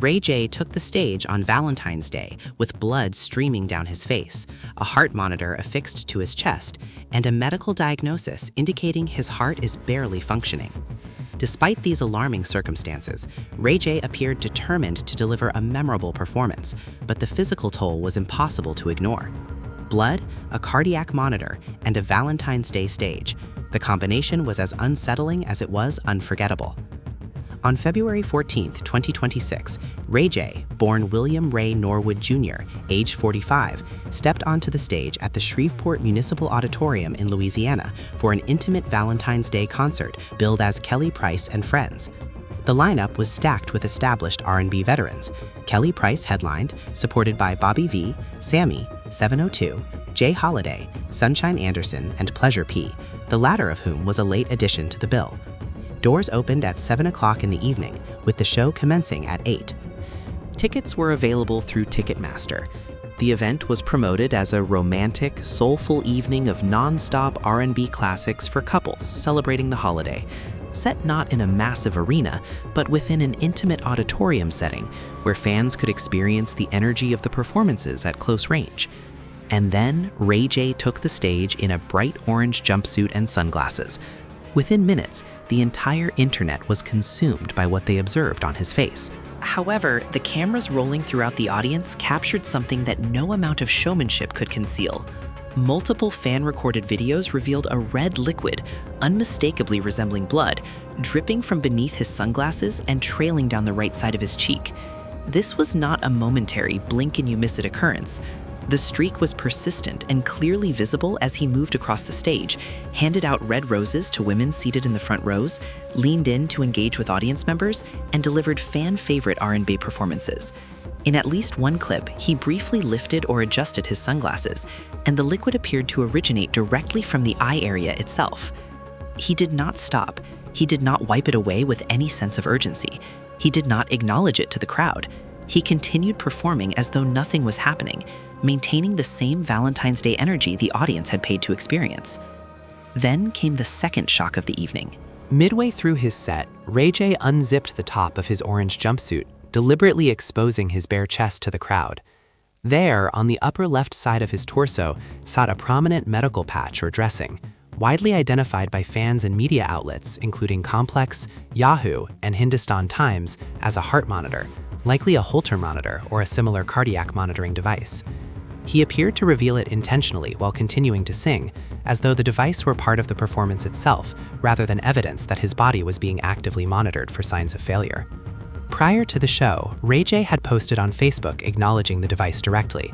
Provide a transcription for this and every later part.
Ray J took the stage on Valentine's Day with blood streaming down his face, a heart monitor affixed to his chest, and a medical diagnosis indicating his heart is barely functioning. Despite these alarming circumstances, Ray J appeared determined to deliver a memorable performance, but the physical toll was impossible to ignore. Blood, a cardiac monitor, and a Valentine's Day stage. The combination was as unsettling as it was unforgettable. On February 14, 2026, Ray J, born William Ray Norwood Jr., age 45, stepped onto the stage at the Shreveport Municipal Auditorium in Louisiana for an intimate Valentine's Day concert billed as Kelly Price and Friends. The lineup was stacked with established R&B veterans. Kelly Price headlined, supported by Bobby V, Sammy, 702, Jay Holiday, Sunshine Anderson, and Pleasure P, the latter of whom was a late addition to the bill. Doors opened at 7 o'clock in the evening, with the show commencing at 8. Tickets were available through Ticketmaster. The event was promoted as a romantic, soulful evening of non-stop R&B classics for couples celebrating the holiday, set not in a massive arena, but within an intimate auditorium setting where fans could experience the energy of the performances at close range. And then Ray J took the stage in a bright orange jumpsuit and sunglasses. Within minutes, the entire internet was consumed by what they observed on his face. However, the cameras rolling throughout the audience captured something that no amount of showmanship could conceal. Multiple fan-recorded videos revealed a red liquid, unmistakably resembling blood, dripping from beneath his sunglasses and trailing down the right side of his cheek. This was not a momentary blink-and-you-miss-it occurrence. The streak was persistent and clearly visible as he moved across the stage, handed out red roses to women seated in the front rows, leaned in to engage with audience members, and delivered fan-favorite R&B performances. In at least one clip, he briefly lifted or adjusted his sunglasses, and the liquid appeared to originate directly from the eye area itself. He did not stop. He did not wipe it away with any sense of urgency. He did not acknowledge it to the crowd. He continued performing as though nothing was happening, maintaining the same Valentine's Day energy the audience had paid to experience. Then came the second shock of the evening. Midway through his set, Ray J unzipped the top of his orange jumpsuit, deliberately exposing his bare chest to the crowd. There, on the upper left side of his torso, sat a prominent medical patch or dressing, widely identified by fans and media outlets including Complex, Yahoo, and Hindustan Times as a heart monitor, likely a Holter monitor or a similar cardiac monitoring device. He appeared to reveal it intentionally while continuing to sing, as though the device were part of the performance itself, rather than evidence that his body was being actively monitored for signs of failure. Prior to the show, Ray J had posted on Facebook acknowledging the device directly.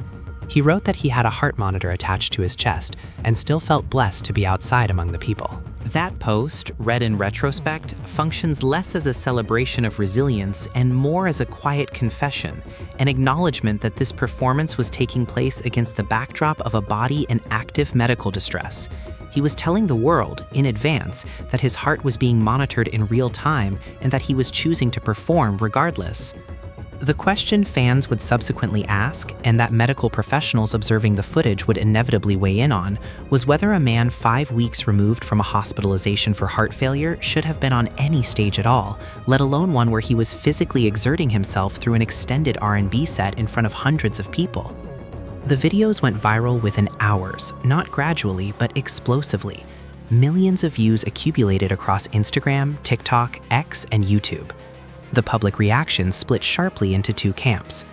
He wrote that he had a heart monitor attached to his chest and still felt blessed to be outside among the people. That post, read in retrospect, functions less as a celebration of resilience and more as a quiet confession, an acknowledgement that this performance was taking place against the backdrop of a body in active medical distress. He was telling the world, in advance, that his heart was being monitored in real time and that he was choosing to perform regardless. The question fans would subsequently ask, and that medical professionals observing the footage would inevitably weigh in on, was whether a man 5 weeks removed from a hospitalization for heart failure should have been on any stage at all, let alone one where he was physically exerting himself through an extended R&B set in front of hundreds of people. The videos went viral within hours, not gradually, but explosively. Millions of views accumulated across Instagram, TikTok, X, and YouTube. The public reaction split sharply into two camps.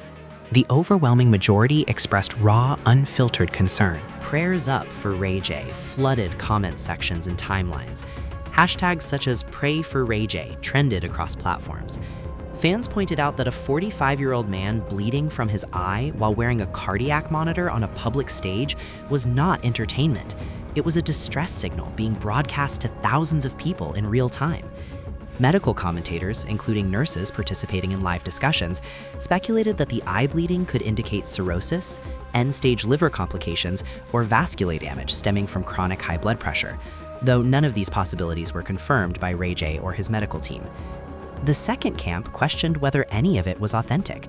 The overwhelming majority expressed raw, unfiltered concern. Prayers up for Ray J flooded comment sections and timelines. Hashtags such as Pray for Ray J trended across platforms. Fans pointed out that a 45-year-old man bleeding from his eye while wearing a cardiac monitor on a public stage was not entertainment. It was a distress signal being broadcast to thousands of people in real time. Medical commentators, including nurses participating in live discussions, speculated that the eye bleeding could indicate cirrhosis, end-stage liver complications, or vascular damage stemming from chronic high blood pressure, though none of these possibilities were confirmed by Ray J or his medical team. The second camp questioned whether any of it was authentic.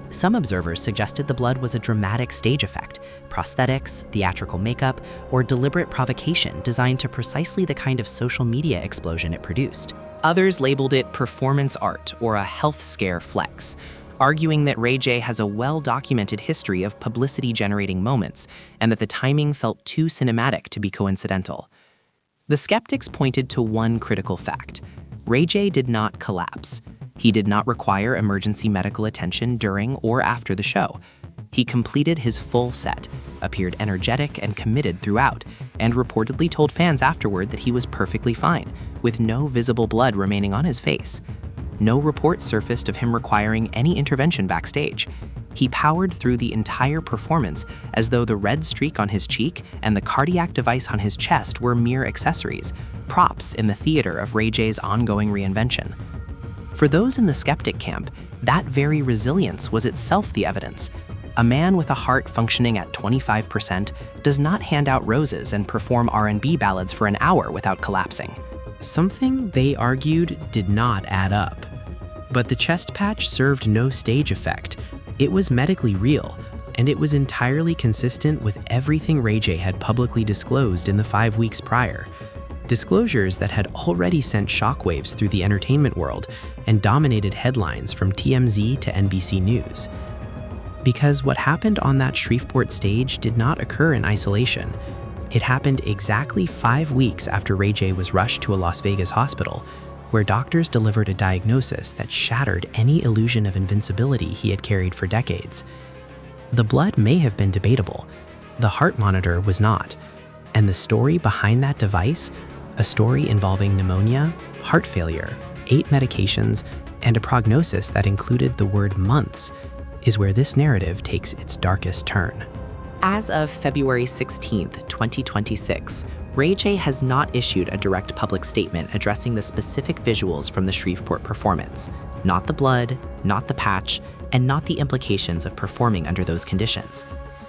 Some observers suggested the blood was a dramatic stage effect, prosthetics, theatrical makeup, or deliberate provocation designed to precisely the kind of social media explosion it produced. Others labeled it performance art or a health scare flex. arguing that Ray J has a well-documented history of publicity-generating moments and that the timing felt too cinematic to be coincidental. The skeptics pointed to one critical fact: Ray J did not collapse. He did not require emergency medical attention during or after the show. He completed his full set, appeared energetic and committed throughout, and reportedly told fans afterward that he was perfectly fine, with no visible blood remaining on his face. No report surfaced of him requiring any intervention backstage. He powered through the entire performance as though the red streak on his cheek and the cardiac device on his chest were mere accessories, props in the theater of Ray J's ongoing reinvention. For those in the skeptic camp, that very resilience was itself the evidence. A man with a heart functioning at 25% does not hand out roses and perform R&B ballads for an hour without collapsing. Something, they argued, did not add up. But the chest patch served no stage effect. It was medically real, and it was entirely consistent with everything Ray J had publicly disclosed in the 5 weeks prior. Disclosures that had already sent shockwaves through the entertainment world and dominated headlines from TMZ to NBC News. Because what happened on that Shreveport stage did not occur in isolation. It happened exactly 5 weeks after Ray J was rushed to a Las Vegas hospital, where doctors delivered a diagnosis that shattered any illusion of invincibility he had carried for decades. The blood may have been debatable. The heart monitor was not. And the story behind that device, a story involving pneumonia, heart failure, 8 medications, and a prognosis that included the word months, is where this narrative takes its darkest turn. As of February 16, 2026, Ray J has not issued a direct public statement addressing the specific visuals from the Shreveport performance, not the blood, not the patch, and not the implications of performing under those conditions.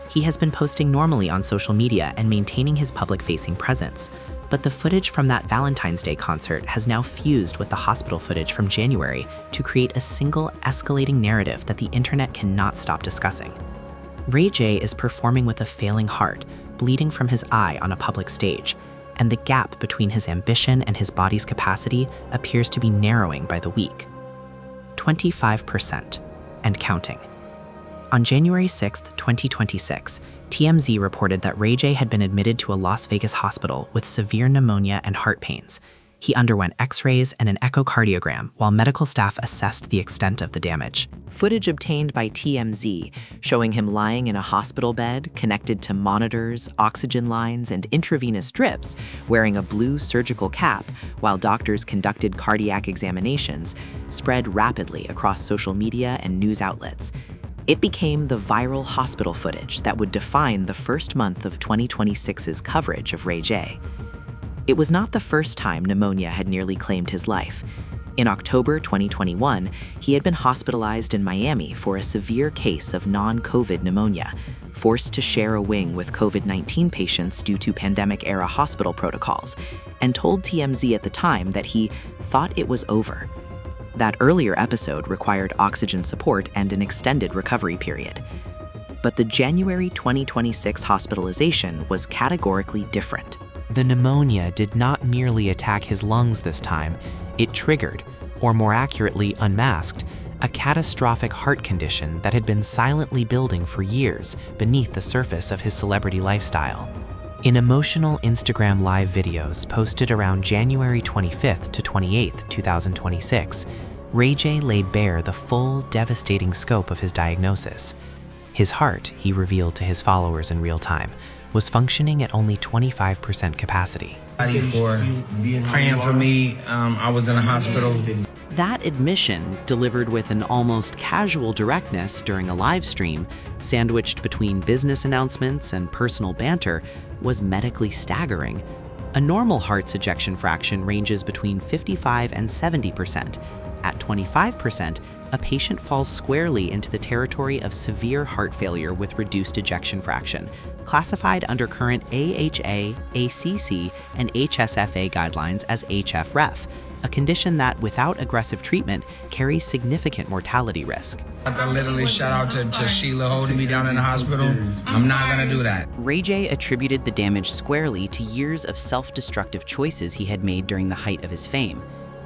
He has been posting normally on social media and maintaining his public-facing presence, but the footage from that Valentine's Day concert has now fused with the hospital footage from January to create a single escalating narrative that the internet cannot stop discussing. Ray J is performing with a failing heart, bleeding from his eye on a public stage, and the gap between his ambition and his body's capacity appears to be narrowing by the week. 25%, and counting. On January 6, 2026, TMZ reported that Ray J had been admitted to a Las Vegas hospital with severe pneumonia and heart pains. He underwent x-rays and an echocardiogram while medical staff assessed the extent of the damage. Footage obtained by TMZ showing him lying in a hospital bed connected to monitors, oxygen lines, and intravenous drips, wearing a blue surgical cap while doctors conducted cardiac examinations, spread rapidly across social media and news outlets. It became the viral hospital footage that would define the first month of 2026's coverage of Ray J. It was not the first time pneumonia had nearly claimed his life. In October 2021, he had been hospitalized in Miami for a severe case of non-COVID pneumonia, forced to share a wing with COVID-19 patients due to pandemic-era hospital protocols, and told TMZ at the time that he thought it was over. That earlier episode required oxygen support and an extended recovery period. But the January 2026 hospitalization was categorically different. The pneumonia did not merely attack his lungs this time, it triggered, or more accurately unmasked, a catastrophic heart condition that had been silently building for years beneath the surface of his celebrity lifestyle. In emotional Instagram live videos posted around January 25th to 28th, 2026, Ray J laid bare the full, devastating scope of his diagnosis. His heart, he revealed to his followers in real time, was functioning at only 25% capacity. For praying for me, I was in a hospital. That admission, delivered with an almost casual directness during a live stream, sandwiched between business announcements and personal banter, was medically staggering. A normal heart's ejection fraction ranges between 55 and 70%. At 25%, a patient falls squarely into the territory of severe heart failure with reduced ejection fraction, classified under current AHA, ACC, and HSFA guidelines as HFrEF, a condition that, without aggressive treatment, carries significant mortality risk. I literally shout out to Sheila holding me down in the hospital. I'm not gonna do that. Ray J attributed the damage squarely to years of self-destructive choices he had made during the height of his fame.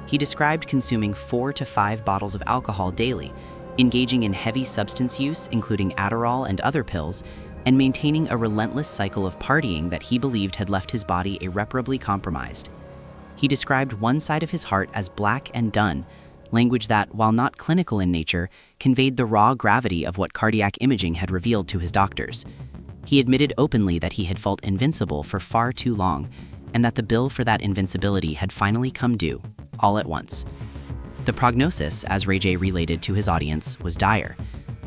He described consuming 4 to 5 bottles of alcohol daily, engaging in heavy substance use, including Adderall and other pills, and maintaining a relentless cycle of partying that he believed had left his body irreparably compromised. He described one side of his heart as black and done, language that, while not clinical in nature, conveyed the raw gravity of what cardiac imaging had revealed to his doctors. He admitted openly that he had felt invincible for far too long, and that the bill for that invincibility had finally come due, all at once. The prognosis, as Ray J related to his audience, was dire.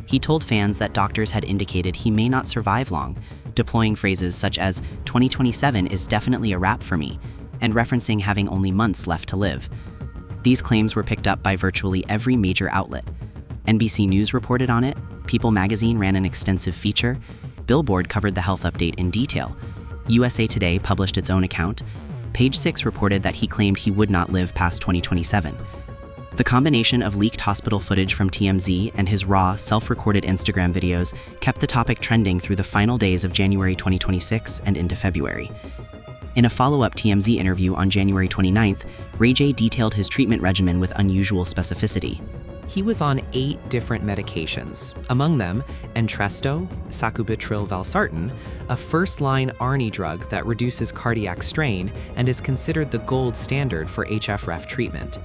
He told fans that doctors had indicated he may not survive long, deploying phrases such as, "2027 is definitely a wrap for me," and referencing having only months left to live. These claims were picked up by virtually every major outlet. NBC News reported on it, People magazine ran an extensive feature, Billboard covered the health update in detail, USA Today published its own account, Page 6 reported that he claimed he would not live past 2027. The combination of leaked hospital footage from TMZ and his raw, self-recorded Instagram videos kept the topic trending through the final days of January 2026 and into February. In a follow-up TMZ interview on January 29th, Ray J detailed his treatment regimen with unusual specificity. He was on 8 different medications, among them Entresto, sacubitril valsartan, a first-line ARNI drug that reduces cardiac strain and is considered the gold standard for HFrEF treatment.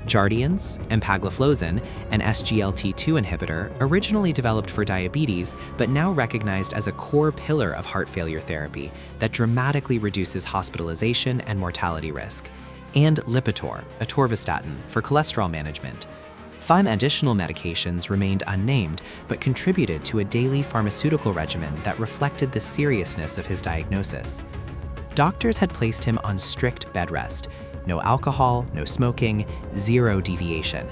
Jardiance, empagliflozin, an SGLT2 inhibitor, originally developed for diabetes but now recognized as a core pillar of heart failure therapy that dramatically reduces hospitalization and mortality risk. And Lipitor, atorvastatin, for cholesterol management. 5 additional medications remained unnamed but contributed to a daily pharmaceutical regimen that reflected the seriousness of his diagnosis. Doctors had placed him on strict bed rest. No alcohol, no smoking, 0 deviation.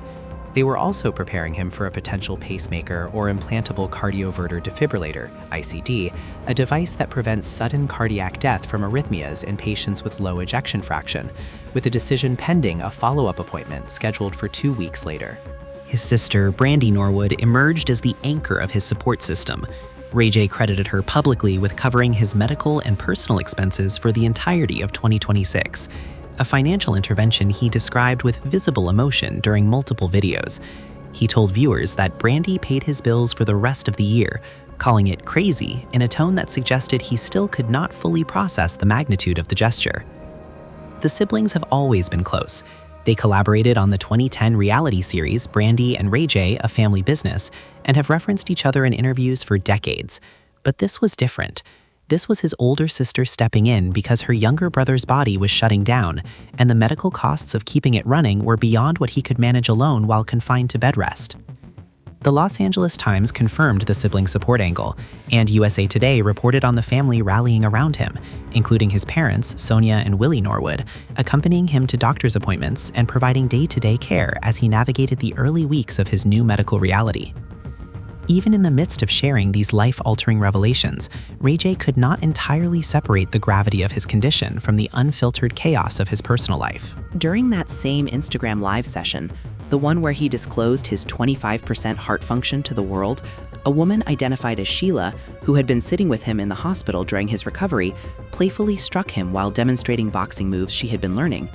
They were also preparing him for a potential pacemaker or implantable cardioverter defibrillator, ICD, a device that prevents sudden cardiac death from arrhythmias in patients with low ejection fraction, with a decision pending a follow-up appointment scheduled for 2 weeks later. His sister, Brandy Norwood, emerged as the anchor of his support system. Ray J credited her publicly with covering his medical and personal expenses for the entirety of 2026. A financial intervention he described with visible emotion during multiple videos. He told viewers that Brandy paid his bills for the rest of the year, calling it crazy in a tone that suggested he still could not fully process the magnitude of the gesture. The siblings have always been close. They collaborated on the 2010 reality series Brandy and Ray J, A Family Business, and have referenced each other in interviews for decades. But this was different. This was his older sister stepping in because her younger brother's body was shutting down, and the medical costs of keeping it running were beyond what he could manage alone while confined to bed rest. The Los Angeles Times confirmed the sibling support angle, and USA Today reported on the family rallying around him, including his parents, Sonia and Willie Norwood, accompanying him to doctor's appointments and providing day-to-day care as he navigated the early weeks of his new medical reality. Even in the midst of sharing these life-altering revelations, Ray J could not entirely separate the gravity of his condition from the unfiltered chaos of his personal life. During that same Instagram live session, the one where he disclosed his 25% heart function to the world, a woman identified as Sheila, who had been sitting with him in the hospital during his recovery, playfully struck him while demonstrating boxing moves she had been learning.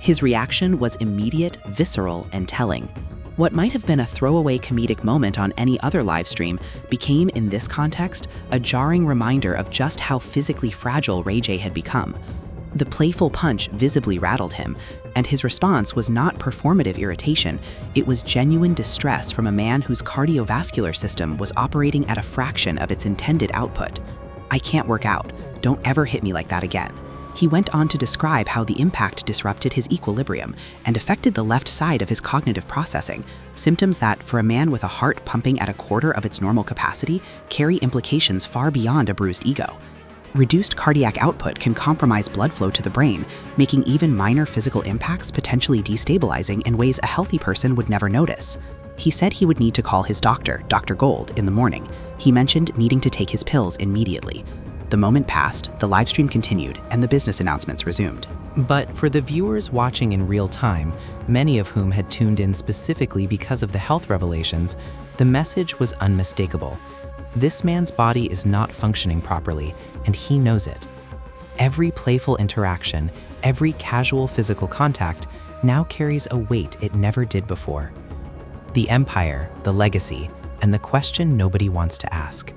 His reaction was immediate, visceral, and telling. What might have been a throwaway comedic moment on any other live stream became, in this context, a jarring reminder of just how physically fragile Ray J had become. The playful punch visibly rattled him, and his response was not performative irritation, it was genuine distress from a man whose cardiovascular system was operating at a fraction of its intended output. "I can't work out. Don't ever hit me like that again." He went on to describe how the impact disrupted his equilibrium and affected the left side of his cognitive processing, symptoms that, for a man with a heart pumping at a quarter of its normal capacity, carry implications far beyond a bruised ego. Reduced cardiac output can compromise blood flow to the brain, making even minor physical impacts potentially destabilizing in ways a healthy person would never notice. He said he would need to call his doctor, Dr. Gold, in the morning. He mentioned needing to take his pills immediately. The moment passed, the livestream continued, and the business announcements resumed. But for the viewers watching in real time, many of whom had tuned in specifically because of the health revelations, the message was unmistakable. This man's body is not functioning properly, and he knows it. Every playful interaction, every casual physical contact now carries a weight it never did before. The empire, the legacy, and the question nobody wants to ask.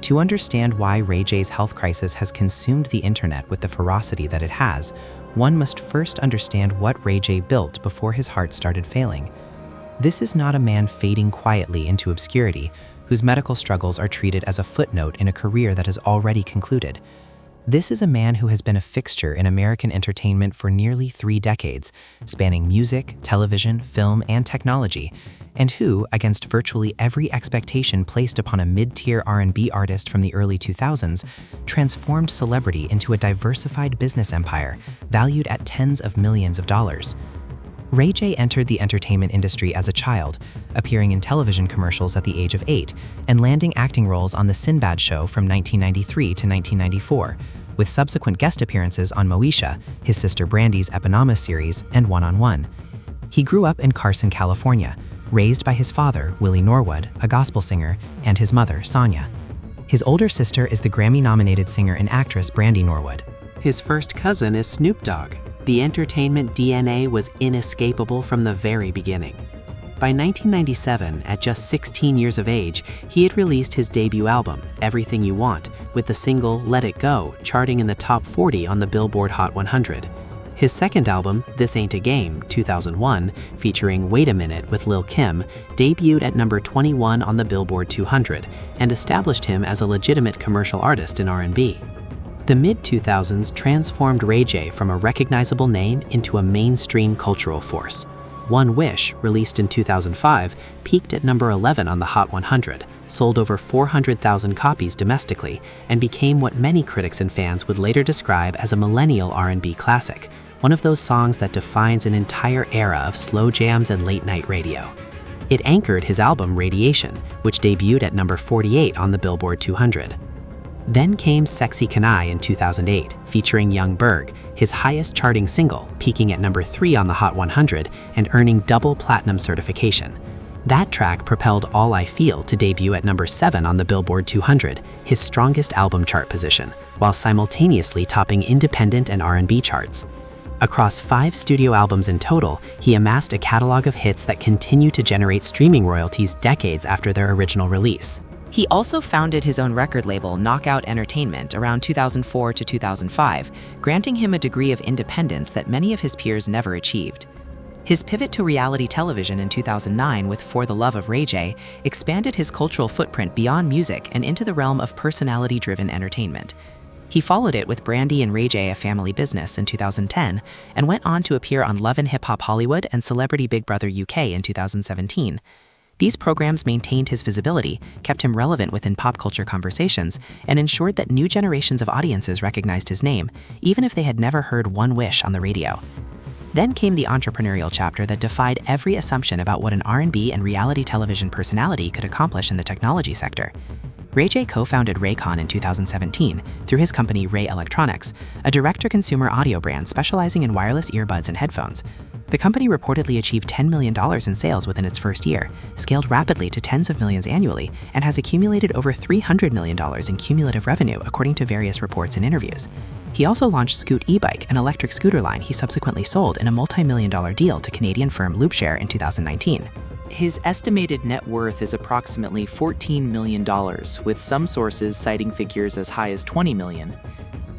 To understand why Ray J's health crisis has consumed the internet with the ferocity that it has, one must first understand what Ray J built before his heart started failing. This is not a man fading quietly into obscurity, whose medical struggles are treated as a footnote in a career that has already concluded. This is a man who has been a fixture in American entertainment for nearly 3 decades, spanning music, television, film, and technology, and who, against virtually every expectation placed upon a mid-tier R&B artist from the early 2000s, transformed celebrity into a diversified business empire valued at tens of millions of dollars. Ray J entered the entertainment industry as a child, appearing in television commercials at the age of 8 and landing acting roles on The Sinbad Show from 1993 to 1994, with subsequent guest appearances on Moesha, his sister Brandy's eponymous series, and One-on-One. He grew up in Carson, California, raised by his father, Willie Norwood, a gospel singer, and his mother, Sonia. His older sister is the Grammy-nominated singer and actress Brandy Norwood. His first cousin is Snoop Dogg. The entertainment DNA was inescapable from the very beginning. By 1997, at just 16 years of age, he had released his debut album, Everything You Want, with the single Let It Go charting in the top 40 on the Billboard Hot 100. His second album, This Ain't a Game, 2001, featuring Wait a Minute with Lil' Kim, debuted at number 21 on the Billboard 200 and established him as a legitimate commercial artist in R&B. The mid-2000s transformed Ray J from a recognizable name into a mainstream cultural force. One Wish, released in 2005, peaked at number 11 on the Hot 100, sold over 400,000 copies domestically, and became what many critics and fans would later describe as a millennial R&B classic, one of those songs that defines an entire era of slow jams and late-night radio. It anchored his album Radiation, which debuted at number 48 on the Billboard 200. Then came Sexy Can I in 2008, featuring Young Berg, his highest charting single, peaking at number 3 on the Hot 100 and earning double platinum certification. That track propelled All I Feel to debut at number 7 on the Billboard 200, his strongest album chart position, while simultaneously topping independent and R&B charts. Across 5 studio albums in total, he amassed a catalog of hits that continue to generate streaming royalties decades after their original release. He also founded his own record label, Knockout Entertainment, around 2004 to 2005, granting him a degree of independence that many of his peers never achieved. His pivot to reality television in 2009 with For the Love of Ray J expanded his cultural footprint beyond music and into the realm of personality-driven entertainment. He followed it with Brandy and Ray J, A Family Business in 2010, and went on to appear on Love and Hip Hop Hollywood and Celebrity Big Brother UK in 2017. These programs maintained his visibility, kept him relevant within pop culture conversations, and ensured that new generations of audiences recognized his name, even if they had never heard One Wish on the radio. Then came the entrepreneurial chapter that defied every assumption about what an R&B and reality television personality could accomplish in the technology sector. Ray J co-founded Raycon in 2017 through his company Ray Electronics, a direct-to-consumer audio brand specializing in wireless earbuds and headphones. The company reportedly achieved $10 million in sales within its first year, scaled rapidly to tens of millions annually, and has accumulated over $300 million in cumulative revenue according to various reports and interviews. He also launched Scoot e-bike, an electric scooter line he subsequently sold in a multi-million-dollar deal to Canadian firm Loopshare in 2019. His estimated net worth is approximately $14 million, with some sources citing figures as high as $20 million.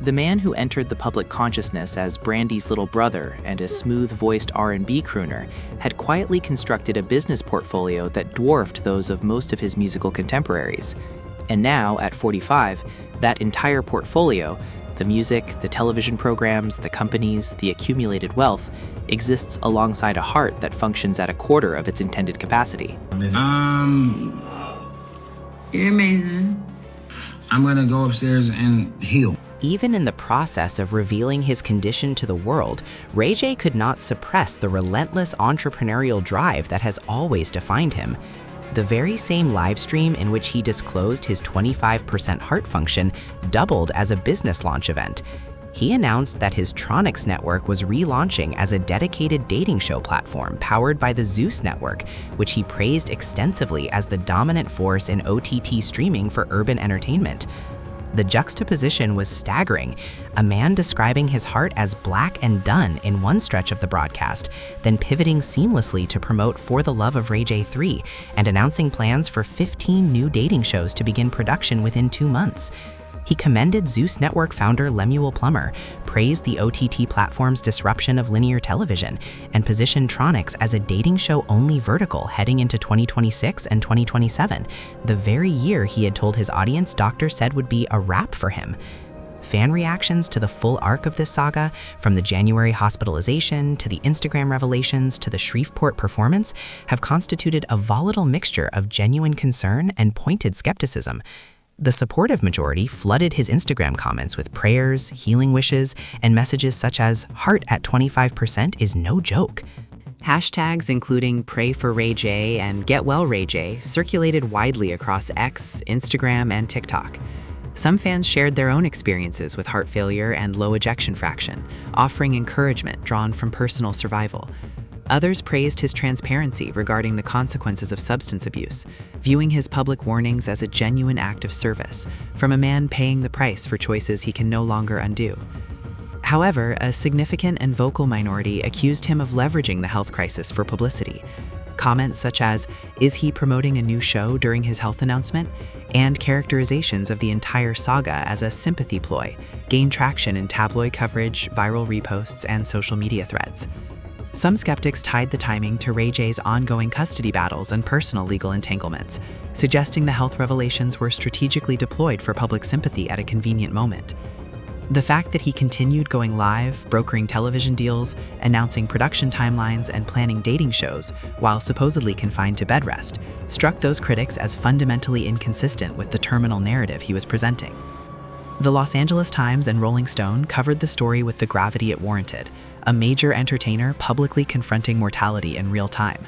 The man who entered the public consciousness as Brandy's little brother and a smooth-voiced R&B crooner had quietly constructed a business portfolio that dwarfed those of most of his musical contemporaries. And now, at 45, that entire portfolio, the music, the television programs, the companies, the accumulated wealth, exists alongside a heart that functions at a quarter of its intended capacity. You're amazing. I'm gonna go upstairs and heal. Even in the process of revealing his condition to the world, Ray J could not suppress the relentless entrepreneurial drive that has always defined him. The very same live stream in which he disclosed his 25% heart function doubled as a business launch event. He announced that his Tronix network was relaunching as a dedicated dating show platform powered by the Zeus network, which he praised extensively as the dominant force in OTT streaming for urban entertainment. The juxtaposition was staggering. A man describing his heart as black and done in one stretch of the broadcast, then pivoting seamlessly to promote For the Love of Ray J 3 and announcing plans for 15 new dating shows to begin production within 2 months. He commended Zeus Network founder Lemuel Plummer, praised the OTT platform's disruption of linear television, and positioned Tronix as a dating show-only vertical heading into 2026 and 2027, the very year he had told his audience doctors said would be a wrap for him. Fan reactions to the full arc of this saga, from the January hospitalization to the Instagram revelations to the Shreveport performance, have constituted a volatile mixture of genuine concern and pointed skepticism. The supportive majority flooded his Instagram comments with prayers, healing wishes, and messages such as, "Heart at 25% is no joke." Hashtags including Pray for Ray J and Get Well Ray J circulated widely across X, Instagram, and TikTok. Some fans shared their own experiences with heart failure and low ejection fraction, offering encouragement drawn from personal survival. Others praised his transparency regarding the consequences of substance abuse, viewing his public warnings as a genuine act of service from a man paying the price for choices he can no longer undo. However, a significant and vocal minority accused him of leveraging the health crisis for publicity. Comments such as, "Is he promoting a new show during his health announcement?" and characterizations of the entire saga as a sympathy ploy gained traction in tabloid coverage, viral reposts, and social media threads. Some skeptics tied the timing to Ray J's ongoing custody battles and personal legal entanglements, suggesting the health revelations were strategically deployed for public sympathy at a convenient moment. The fact that he continued going live, brokering television deals, announcing production timelines, and planning dating shows, while supposedly confined to bed rest, struck those critics as fundamentally inconsistent with the terminal narrative he was presenting. The Los Angeles Times and Rolling Stone covered the story with the gravity it warranted, a major entertainer publicly confronting mortality in real time.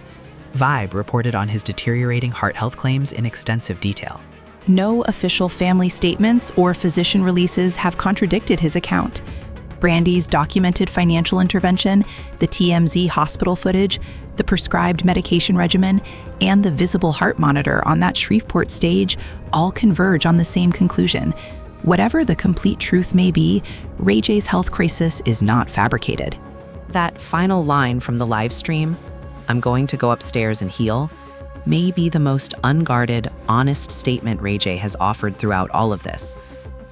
Vibe reported on his deteriorating heart health claims in extensive detail. No official family statements or physician releases have contradicted his account. Brandy's documented financial intervention, the TMZ hospital footage, the prescribed medication regimen, and the visible heart monitor on that Shreveport stage all converge on the same conclusion. Whatever the complete truth may be, Ray J's health crisis is not fabricated. That final line from the live stream, "I'm going to go upstairs and heal," may be the most unguarded, honest statement Ray J has offered throughout all of this.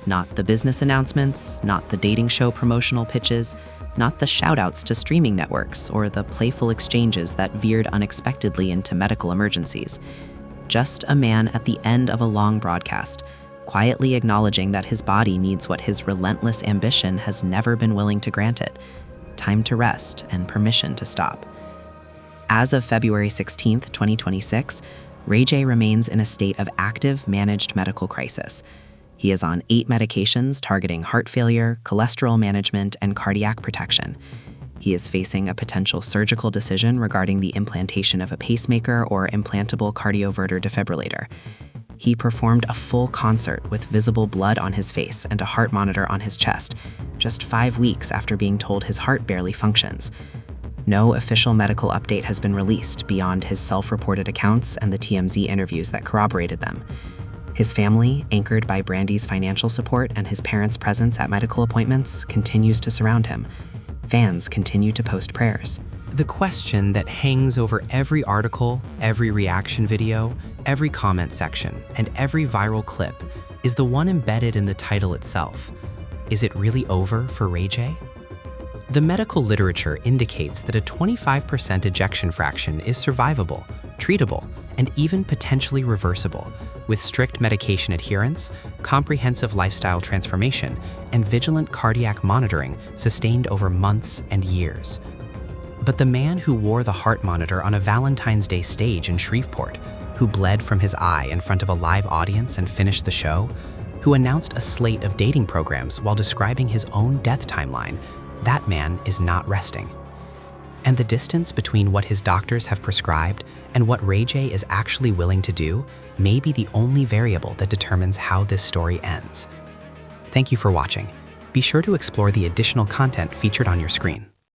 Not the business announcements, not the dating show promotional pitches, not the shout-outs to streaming networks or the playful exchanges that veered unexpectedly into medical emergencies. Just a man at the end of a long broadcast, quietly acknowledging that his body needs what his relentless ambition has never been willing to grant it: time to rest and permission to stop. As of February 16th, 2026, Ray J remains in a state of active managed medical crisis. He is on 8 medications targeting heart failure, cholesterol management, and cardiac protection. He is facing a potential surgical decision regarding the implantation of a pacemaker or implantable cardioverter defibrillator. He performed a full concert with visible blood on his face and a heart monitor on his chest, just 5 weeks after being told his heart barely functions. No official medical update has been released beyond his self-reported accounts and the TMZ interviews that corroborated them. His family, anchored by Brandy's financial support and his parents' presence at medical appointments, continues to surround him. Fans continue to post prayers. The question that hangs over every article, every reaction video, every comment section, and every viral clip is the one embedded in the title itself. Is it really over for Ray J? The medical literature indicates that a 25% ejection fraction is survivable, treatable, and even potentially reversible, with strict medication adherence, comprehensive lifestyle transformation, and vigilant cardiac monitoring sustained over months and years. But the man who wore the heart monitor on a Valentine's Day stage in Shreveport, who bled from his eye in front of a live audience and finished the show, who announced a slate of dating programs while describing his own death timeline, that man is not resting. And the distance between what his doctors have prescribed and what Ray J is actually willing to do may be the only variable that determines how this story ends. Thank you for watching. Be sure to explore the additional content featured on your screen.